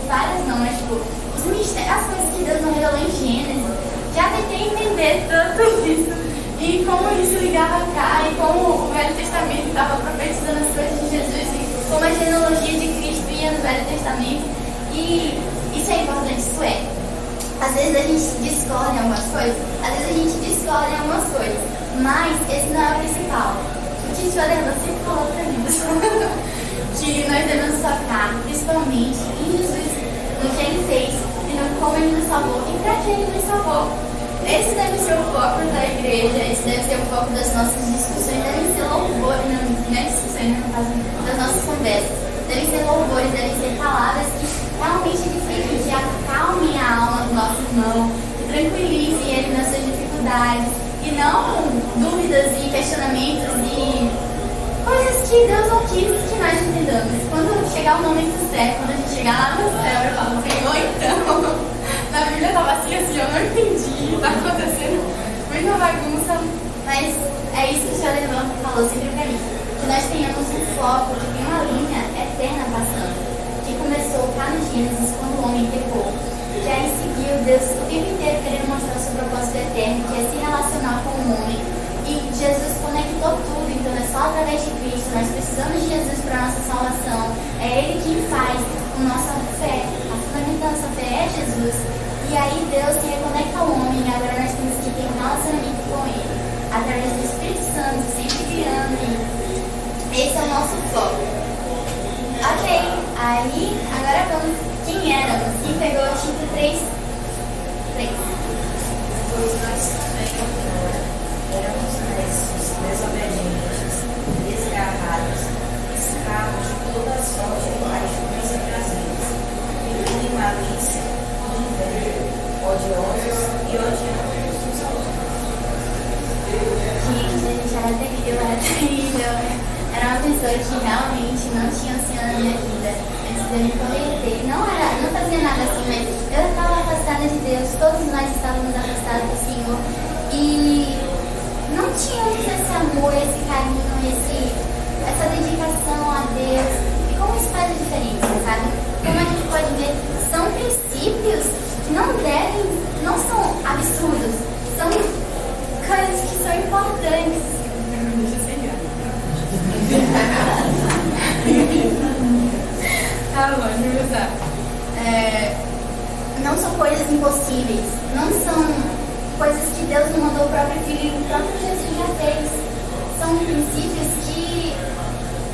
várias não, mas tipo, os mistérios, as coisas que Deus não revelou em Gênesis. Já tentei entender tanto isso, e como isso ligava cá, e como o Velho Testamento estava profetizando as coisas de Jesus, e como a genealogia de Cristo ia no Velho Testamento. E isso é importante, isso é. Às vezes a gente discorda em algumas coisas, mas esse não é o principal. O que o Senhor sempre falou para mim, que nós devemos focar principalmente em Jesus, no que Ele fez, e no como Ele nos salvou e para que Ele nos salvou. Esse deve ser o foco da igreja, esse deve ser o foco das nossas discussões, devem ser louvores, não é discussões, no caso, das nossas conversas. Devem ser louvores, devem ser palavras que realmente edifiquem, que acalmem a alma do nosso irmão, que tranquilizem ele nas suas dificuldades, e não dúvidas e questionamentos e coisas que Deus não quis que nós entendamos. Quando chegar o momento certo, quando a gente chegar lá no céu, eu falo, Senhor, então, na Bíblia estava assim, eu não entendi, está acontecendo muita bagunça, mas é isso que o Senhor falou sempre para mim, que nós tenhamos um foco, que tem uma linha eterna passando, que começou cá no Gênesis, quando o homem pecou, que aí seguiu Deus o tempo inteiro querendo mostrar o seu propósito eterno, que é se relacionar com o homem, e Jesus conectou tudo, então é só através de Cristo, nós precisamos de Jesus para a nossa salvação, é Ele quem faz a nossa fé, a fundamento da nossa fé é Jesus, e aí Deus se reconecta ao homem, e agora nós temos que ter um relacionamento com Ele, através do Espírito Santo, sempre criando, e esse é o nosso foco. Ok, aí agora vamos, quem éramos? Quem pegou o título 3? Pois nós também éramos nesses, desobedientes, desgarrados, escravos de toda sorte de paixões e prazeres, vivendo em malícia, inveja, odiosos e odiando uns aos outros. Gente, a gente era terrível. Era uma pessoa que realmente não tinha o Senhor na minha vida. Antes de eu me converter. Não fazia nada assim, mas eu estava afastada de Deus. Todos nós estávamos afastados do Senhor. E não tínhamos esse amor, esse carinho, essa dedicação a Deus. E como isso faz a diferença, sabe? Como a gente pode ver, são princípios que não são absurdos. São coisas que são importantes. Tá bom, deixa eu usar. Não são coisas impossíveis, não são coisas que Deus não mandou o próprio Filho e o próprio Jesus já fez. São princípios que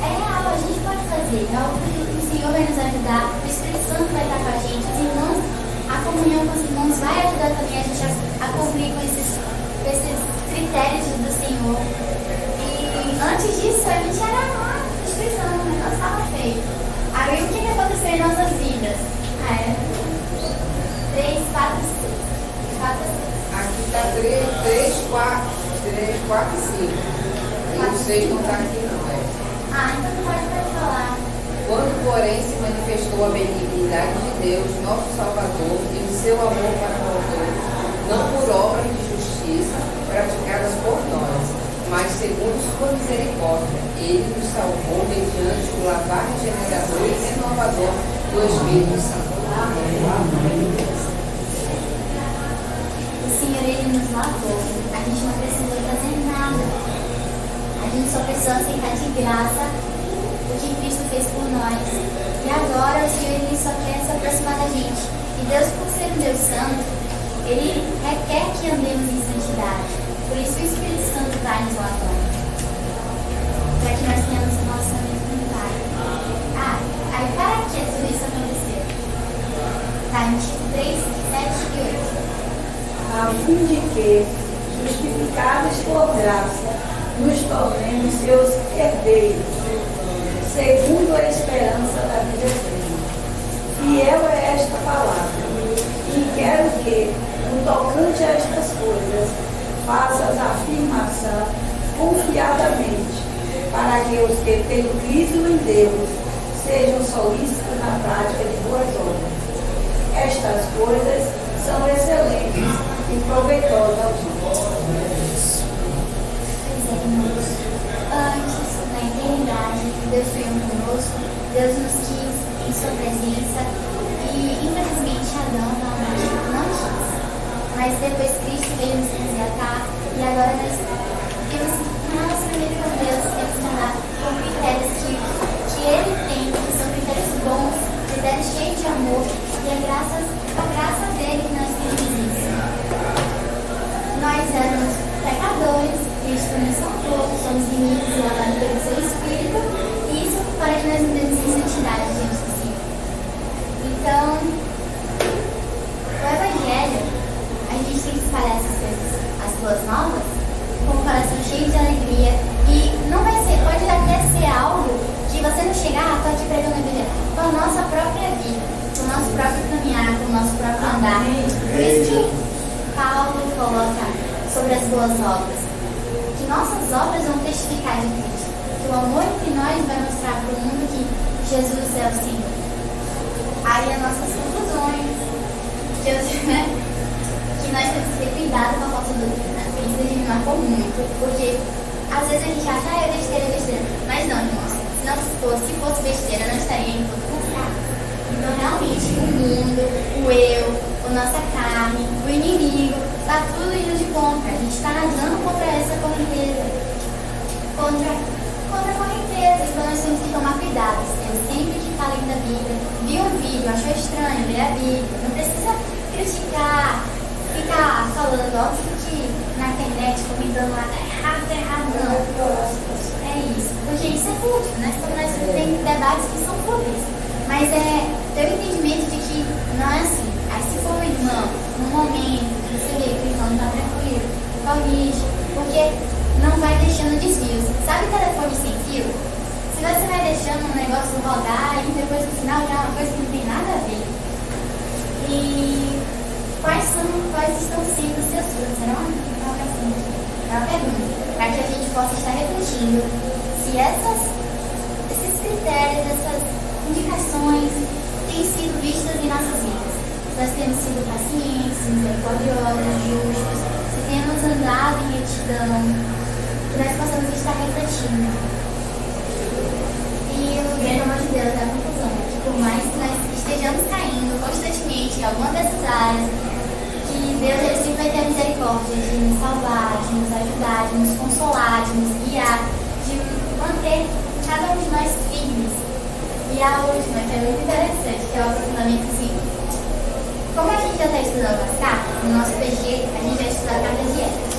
é real, a gente pode fazer. É algo que o Senhor vai nos ajudar, o Espírito Santo vai estar com a gente, os irmãos, a comunhão com os irmãos vai ajudar também a gente a cumprir com esses critérios do Senhor. Antes disso, a gente era uma instituição, o negócio estava feio. Aí o que aconteceu em nossas vidas? 3, 4, 6. Aqui está 3, 4 e 5. E o 6 não está aqui não, então pode falar. Quando, porém, se manifestou a benignidade de Deus, nosso Salvador, e o seu amor para conosco, não por obras de justiça praticadas por nós, mas segundo sua misericórdia, Ele nos salvou mediante o lavar regenerador e renovador vezes. O Senhor, Ele nos lavou. A gente não precisou fazer nada. A gente só precisou aceitar de graça o que Cristo fez por nós. E agora o Senhor, Ele só quer se aproximar da gente. E Deus, por ser um Deus santo, Ele requer que andemos em santidade. Por isso o Espírito Santo vai nos lavando. Para que nós tenhamos um relacionamento com o Pai. Aí para que tudo isso aconteceu? Está em Tito 3, 7 e 8. A fim de que, justificados por graça, nos tornemos seus herdeiros, segundo a esperança da vida eterna. Fiel é esta palavra, e quero que, no tocante a estas coisas, faças a afirmação confiadamente, para que os que têm crido em Deus sejam solícitos na prática de boas obras. Estas coisas são excelentes e proveitosas aos homens. Pois é, irmãos. Antes, na eternidade, Deus foi conosco, Deus nos quis em sua presença e, infelizmente, Adão não quis. Mas depois Cristo veio nos resgatar e agora nós temos um relacionamento com Deus, temos que andar com critérios que Ele tem, que são critérios bons, critérios cheios de amor, e é a graça dele que nós temos isso. Nós éramos pecadores, Cristo nos salvou, somos inimigos e lavados pelo seu Espírito, e isso para que nós andemos em santidade diante do Senhor. Então, o Evangelho, a gente tem que espalhar essas coisas, as boas novas, com o coração cheio de alegria, e não vai ser, pode até ser algo que você não chegar, estou aqui pregando a Bíblia, com a nossa própria vida, com o nosso próprio caminhar, com o nosso próprio andar. Por isso que Paulo coloca sobre as boas obras, que nossas obras vão testificar de Cristo, que o amor entre nós vai mostrar para o mundo que Jesus é o Senhor. Aí as nossas conclusões, que nós temos que ter cuidado com a falsa doutrina. Isso a gente marcou muito, porque às vezes a gente acha, é besteira. Mas não, irmãos, se fosse besteira, não estaria em todo lugar. Então, realmente, o mundo, o eu, a nossa carne, o inimigo, está tudo indo de contra. A gente está nadando contra essa correnteza. Contra a correnteza. Então, nós temos que tomar cuidado. Sempre que está lendo a Bíblia, viu um vídeo, achou estranho, lê a Bíblia. Não precisa criticar, ficar falando, óbvio que na internet, comentando lá, tá errado, não. É isso. Porque isso é fútil, né? Porque nós temos debates que são fúteis. Mas é ter o entendimento de que não é assim. Aí se for um irmão, num momento que você vê que o irmão não está tranquilo, corrige, porque não vai deixando desvios. Sabe o telefone sem fio? Se você vai deixando um negócio rodar e depois no final já é uma coisa que não tem nada a ver. E quais estão sendo os seus frutos? Será uma pergunta, para que a gente possa estar refletindo se esses critérios, essas indicações têm sido vistas em nossas vidas. Se nós temos sido pacientes, misericordiosos, justos, se temos andado em retidão, que nós possamos estar refletindo. E o grande amor de Deus é a conclusão, que por mais que nós estejamos caindo constantemente em alguma dessas áreas, que Deus ele sempre vai ter a misericórdia de nos salvar, de nos ajudar, de nos consolar, de nos guiar, de manter cada um de nós firmes. E a última, que é muito interessante, que é o aprofundamento assim. Como a gente já está estudando as cartas, no nosso PG, a gente já estudou a carta de Éfeso.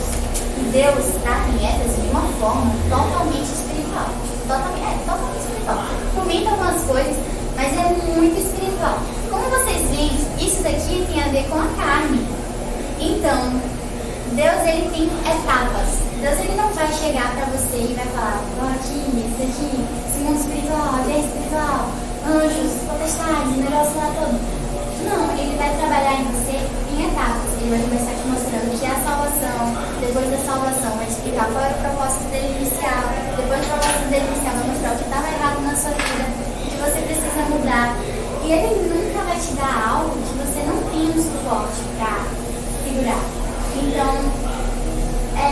E Deus trata em Éfeso de uma forma totalmente espiritual. Totalmente espiritual. Comenta algumas coisas, mas é muito espiritual. Como vocês veem, isso daqui tem a ver com a carne. Então, Deus ele tem etapas. Deus ele não vai chegar para você e vai falar, aqui, isso aqui, esse mundo espiritual, a vida espiritual, anjos, potestades, negócio lá todo. Não, ele vai trabalhar em você em etapas. Ele vai começar te mostrando que é a salvação, depois da salvação vai te explicar qual era o propósito dele inicial, depois do propósito dele inicial vai mostrar o que estava errado na sua vida, o que você precisa mudar. E ele nunca vai te dar algo que você não tem um suporte para segurar. Então,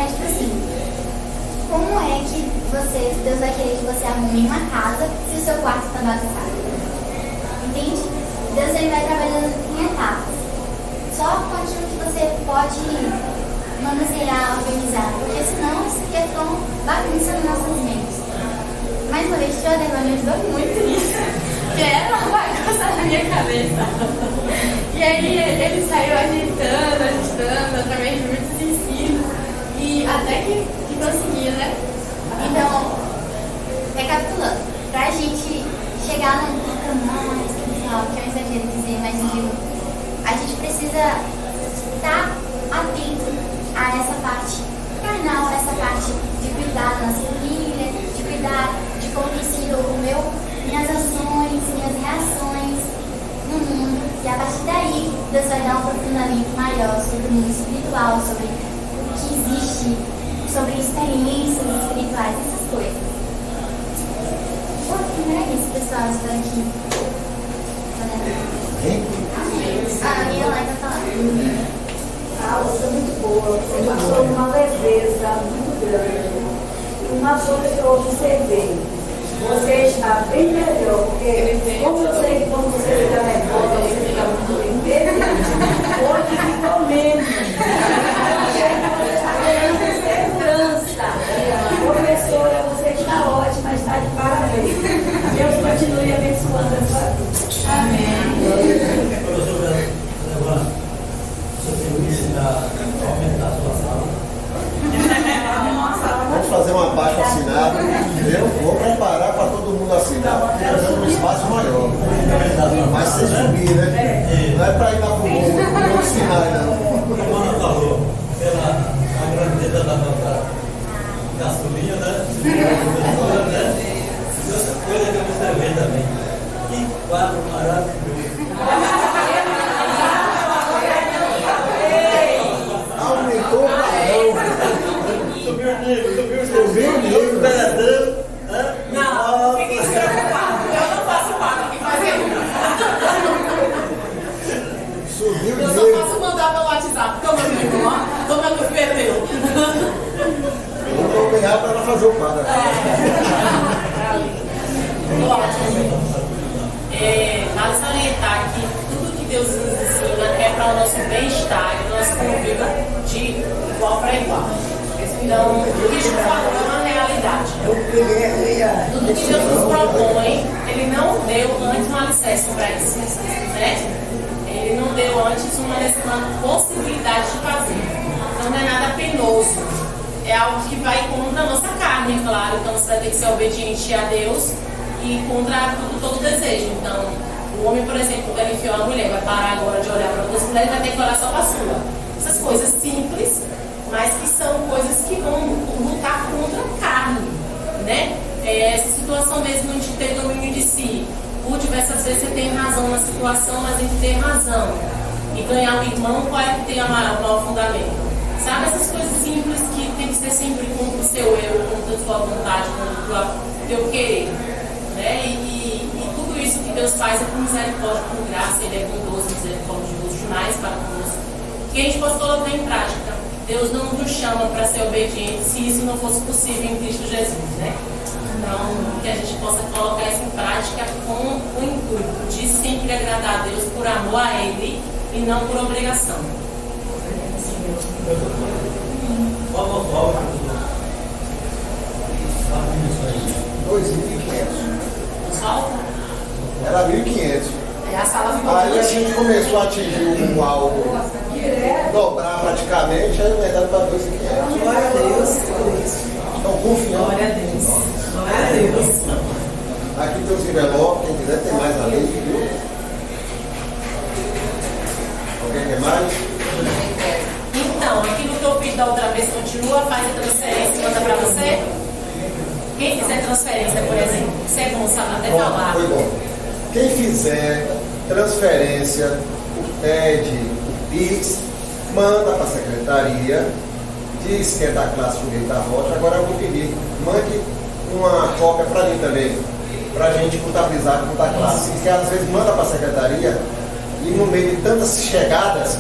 tipo assim, como é que Deus vai querer que você arrume uma casa se o seu quarto está bagunçado? Entende? Deus ele vai trabalhando em etapas. Só a partir do que você pode manusear, organizar, porque senão isso aqui é tão bagunça nas nossas mentes. Mais uma vez, o tio Ademar me ajudou muito nisso, que era uma bagunça na minha cabeça. E aí ele saiu agitando, através de muitos ensinos, e até que conseguiu, né? Então, recapitulando, pra gente chegar num patamar espiritual, que é um exagero dizer, mas digo, a gente precisa estar atento a essa parte carnal, essa parte de cuidar da nossa família, de cuidar de como tem sido minhas ações, minhas reações no mundo. E a partir daí, Deus vai dar um aprofundamento maior sobre o mundo espiritual, sobre o que existe, sobre experiências espirituais, essas coisas. Pô, não é isso, pessoal, estou aqui. A minha lá está falando. A aula foi muito boa, você passou uma leveza muito grande. Uma coisa que eu observei, você está bem melhor, porque como eu sei que quando você fica nervosa, você fica muito inteiro, hoje ficou menos. Segurança. Professora, você está ótima, está de parabéns. Deus continue abençoando a sua vida. Amém. Aumentar a sua sala. Vamos fazer um abaixo assinado. Eu vou preparar para todo mundo assinar, porque nós temos um espaço maior. Mas sem subir, né? Não é para ir lá para o mundo assinar, não. Como ela falou, pela grandeza da nossa gasolina, né? E outra coisa que eu observei também. Que quadro maravilhoso. Aumentou o padrão. Subiu o nível. Não, fiquem despreocupados. Eu não faço parte de fazer Subiu o eu nível. só faço mandar pelo WhatsApp. Toma meu, ó. Toma meu perdeu. Vou pegar para ela fazer o quadro. Ótimo. Vale salientar que tudo que Deus nos ensina é para o nosso bem-estar e o nosso convívio de igual para igual. Então, o que Chico falou é uma realidade. Tudo que Deus nos propõe, Ele não deu antes um alicerce para isso, certo? Ele não deu antes uma possibilidade de fazer. Então, não é nada penoso. É algo que vai contra a nossa carne, claro. Então, você vai ter que ser obediente a Deus e contra todo desejo. Então, o homem, por exemplo, quando ele enfiou a mulher, vai parar agora de olhar para outras mulheres, vai ter que olhar só para a sua. Essas coisas simples, mas que são coisas que vão lutar contra a carne, né? Essa situação mesmo de ter domínio de si. Por diversas vezes você tem razão na situação, mas tem que ter razão. E ganhar um irmão, qual é que tem o maior fundamento? Sabe, essas coisas simples que tem que ser sempre contra o seu eu, contra a sua vontade, contra o teu querer, né? E tudo isso que Deus faz é com misericórdia, com graça. Ele é bondoso, misericordioso demais para conosco. Que a gente possa colocar em prática. Deus não nos chama para ser obediente se isso não fosse possível em Cristo Jesus, né? Então, que a gente possa colocar isso em prática com o intuito de sempre agradar a Deus por amor a Ele e não por obrigação. Vamos ao 2.500. Pessoal, Era 1.500. a sala ficou Aí a grande. gente começou a atingir um algo, dobrar praticamente, aí vai dar para 2.500. Glória a Deus. Então, confiando. Glória a Deus. Glória a Deus. Aqui tem os envelopes, quem quiser tem mais ali, viu? Alguém quer mais? Então, aquilo que eu fiz da outra vez continua, faz a transferência e manda para você. Quem fizer transferência, por exemplo, você é bom, sabe até falar. Foi bom. Quem fizer transferência, o TED, o PIX, manda para a secretaria, diz que é da classe Foguete da Rocha. Agora eu vou pedir, mande uma cópia para mim também, para a gente contabilizar com da classe. Porque às vezes manda para a secretaria e no meio de tantas chegadas,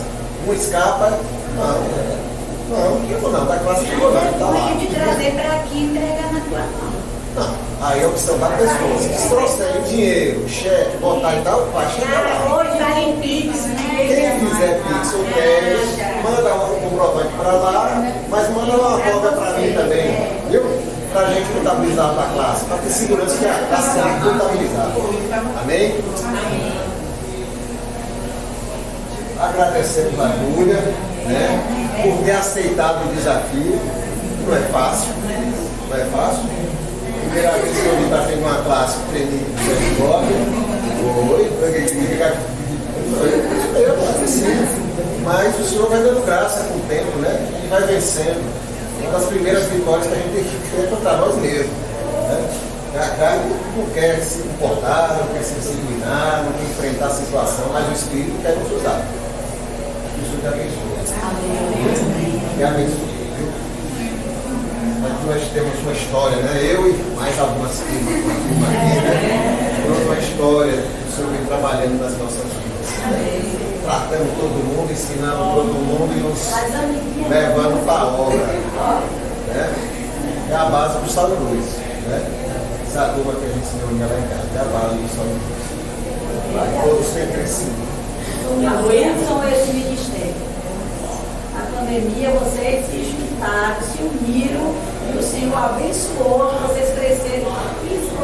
um escapa. Não, da classe chegou não, tá lá. De trazer para aqui e entregar na tua mão. Não, aí é a opção da pessoa. Se trouxer dinheiro, cheque, botar e tal, vai chegar lá. Hoje vai em Pix, né? Quem fizer Pix ou cash, manda um comprovante para lá, mas manda uma cópia para mim também, viu? Para a gente contabilizar para a classe, para ter segurança que a classe seja contabilizada. Amém? Agradecemos a Júlia, né, por ter aceitado o desafio. Não é fácil, não é fácil. Primeira vez que eu vim para frente uma classe, treinei de misericórdia. Mas o Senhor vai dando graça com o tempo, né? E vai vencendo. Uma das primeiras vitórias que a gente tem que ter contra nós mesmos. Né? A carne não quer se comportar, não quer se disciplinar, não quer enfrentar a situação, mas o Espírito quer nos usar. Isso te abençoe. E abençoe. Nós temos uma história, né? Eu e mais algumas turmas aqui, né? Temos uma história que o Senhor vem trabalhando nas nossas vidas. Tratando todo mundo, ensinando todo mundo e nos levando para a obra. Né? É a base do Sal e Luz. Né? Essa turma que a gente se reunia lá em casa, é a base do Sal e Luz. Todos têm crescido. São esse ministério. Na pandemia, vocês se juntaram, se uniram e o Senhor abençoou que vocês cresceram. Isso.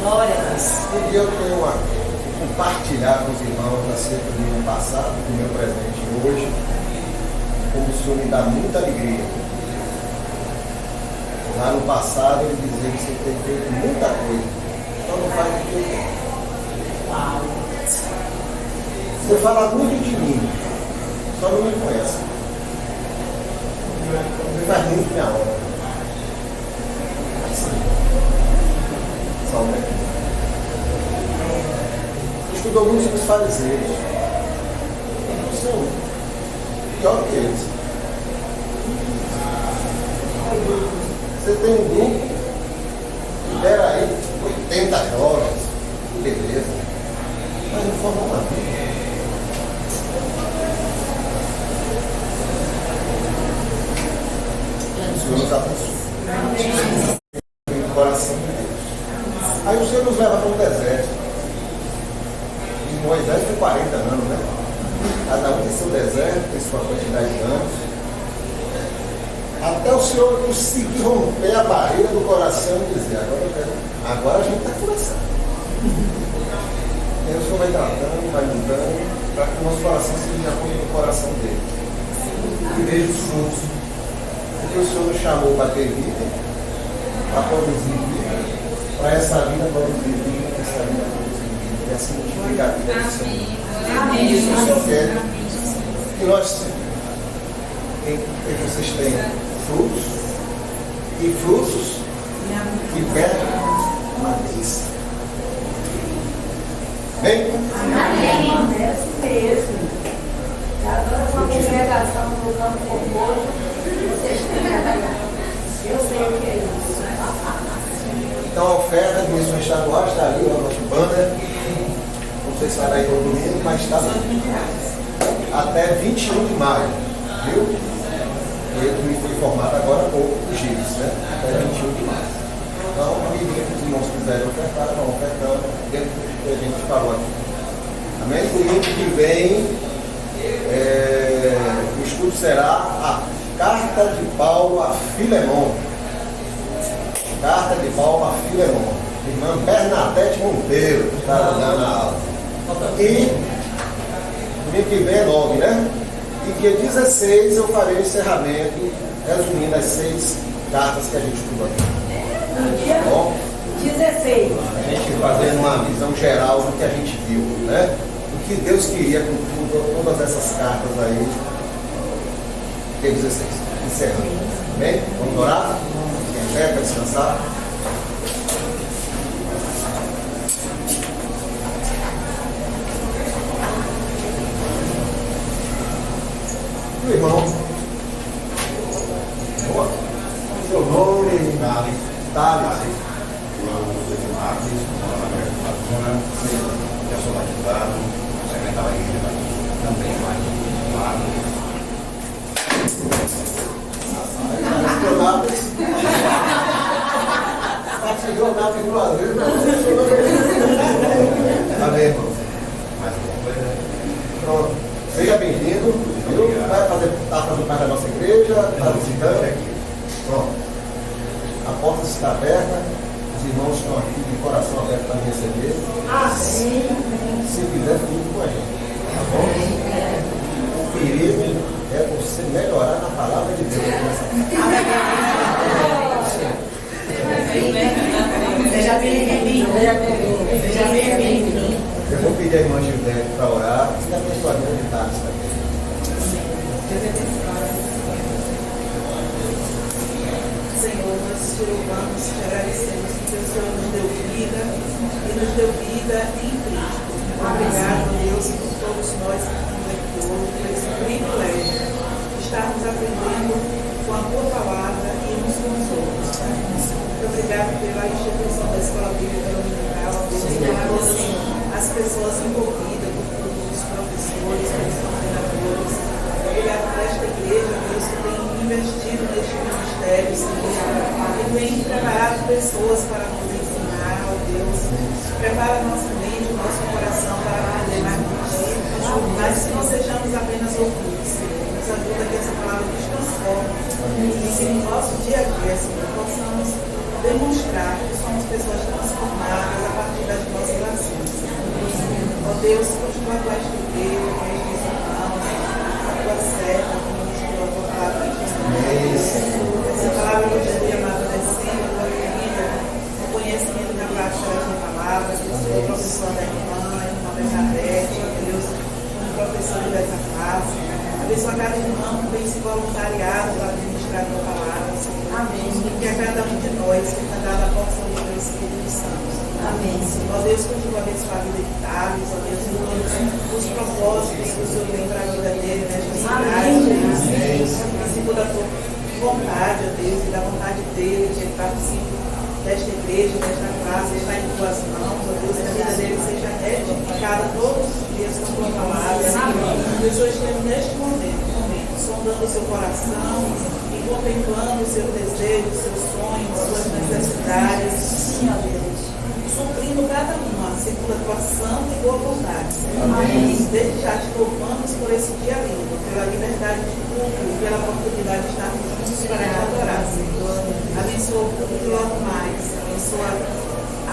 Glória a Deus. Um dia eu tenho a compartilhar com os irmãos acerca do meu passado, do meu presente hoje, como o Senhor me dá muita alegria. Lá no passado ele dizia que você tem feito muita coisa, então não faz o que eu quero. Você fala muito de mim, só não me conhece. Você faz muito minha obra. Assim. Salve. Estudou muito sobre os fariseus. São pior que eles. Você tem um grupo que era aí 80 jovens, beleza, mas não formou uma vida. O Senhor nos abençoe. No coração de Deus. Aí o Senhor nos leva para um deserto. E Moisés foi 40 anos, né? Cada um tem seu deserto, tem sua quantidade de anos. Até o Senhor conseguir romper a barreira do coração e dizer, agora a gente está começando. E aí o Senhor vai tratando, vai mudando, para que o nosso coração se linhe com o coração dele. E veja os frutos. Porque o Senhor nos chamou para ter vida, para produzir vida, para essa vida produzir vida, para essa vida produzir vida, e assim multiplicar a vida do Senhor. Amém. Isso o Senhor quer que nós, que vocês tenham frutos, e frutos que permaneçam. Amém? Amém. É assim mesmo. Agora uma congregação no campo formoso, vocês têm que trabalhar. Eu sei o que é isso. Então a oferta de missões estaduais está ali, o nosso banner. Não sei se vai dar todo domingo, mas está ali. Até 21 de maio, viu? Eu me fui informado agora há pouco do GIS, né? Até 21 de maio. Então, à medida que os irmãos quiserem ofertar, vão ofertando dentro do que a gente falou aqui. Amém? Domingo que vem, o estudo será a Carta de Paulo a Filemon. Carta de Paulo a Filemon. Irmã Bernadette Monteiro está dando a aula. E domingo que vem é 9, né? E dia 16 eu farei o encerramento, resumindo as 6 cartas que a gente estudou aqui. No dia 16. A gente fazendo uma visão geral do que a gente viu, né? O que Deus queria com todas essas cartas aí. Dia 16. Encerrando. Amém? Vamos orar? Quem quer para descansar? Meu irmão, seu nome, Thales. Eu sou batizado, secretário da igreja também, mas mais da nossa igreja, está visitando aqui. Pronto. A porta está aberta, os irmãos estão aqui de coração aberto para me receber. Se quiser, fique com a gente. Tá bom? O perigo é você melhorar na palavra de Deus aqui nessa Seja bem-vindo. Seja bem-vindo. Eu vou pedir a irmã Gildete para orar e abençoar de tarde também. Senhor, nós te louvamos, te agradecemos porque o Senhor nos deu vida e nos deu vida em Cristo. Obrigado, Deus, por todos nós que estamos aqui hoje, por esse privilégio de estarmos aprendendo com a tua palavra e uns com os outros. Muito obrigado pela instituição da Escola Bíblica Dominical, por todas as pessoas envolvidas, por todos os professores, pelos coordenadores. Obrigado por esta igreja, Deus, que tem investido neste ministério, Senhor, que tem preparado pessoas para nos ensinar, ó Deus. Prepara a nossa mente, o nosso coração para aprender mais de ti, mas que não sejamos apenas ouvintes, Senhor. Nos ajuda que essa palavra nos transforme e que no nosso dia a dia, Senhor, possamos demonstrar que somos pessoas transformadas a partir das nossas ações. Ó Deus, continua com esta igreja, com estes irmãos, a tua serva, que ministrou a tua palavra aqui. Essa palavra nos é amadurecendo, a tua vida, o conhecimento da prática da tua palavra, que eu sou professor da irmã Bernadette, ó Deus, como professor dessa classe. Abençoa cada irmão que tem se voluntariado para administrar a tua palavra, Senhor. Amém. E que a cada um de nós tenha dado a porção do teu Espírito Santo. Amém. Ó Deus, continua a abençoar a vida de Thales, ó Deus, em todos os propósitos que o Senhor tem para a vida dele nesta cidade. Participo da tua vontade, ó Deus, e da vontade dele, que ele participe desta igreja, desta classe, está em tuas mãos, ó Deus, que a vida dele seja edificada todos os dias com a tua palavra. Deus, hoje estamos neste momento, sondando o seu coração e contemplando o seu desejo, os seus sonhos, suas necessidades. Sim, ó Deus. Suprindo cada uma, segundo a tua santa e boa vontade. Amém. Desde já te louvamos por esse dia lindo, pela liberdade de culto e pela oportunidade de estarmos juntos para te adorar, Senhor. Abençoa o culto logo mais. Abençoa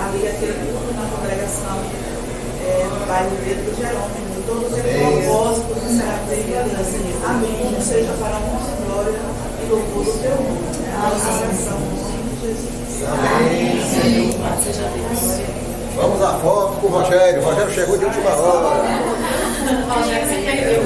ali aquele culto na congregação do bairro Pedro Jerônimo. Todo o propósito que será feito ali, Senhor. Amém. Tudo seja para a honra e glória e louvor do teu nome. A nossa oração, em nome de Jesus. Amém. Vamos à foto com o Rogério. O Rogério chegou de última hora. O Rogério se perdeu.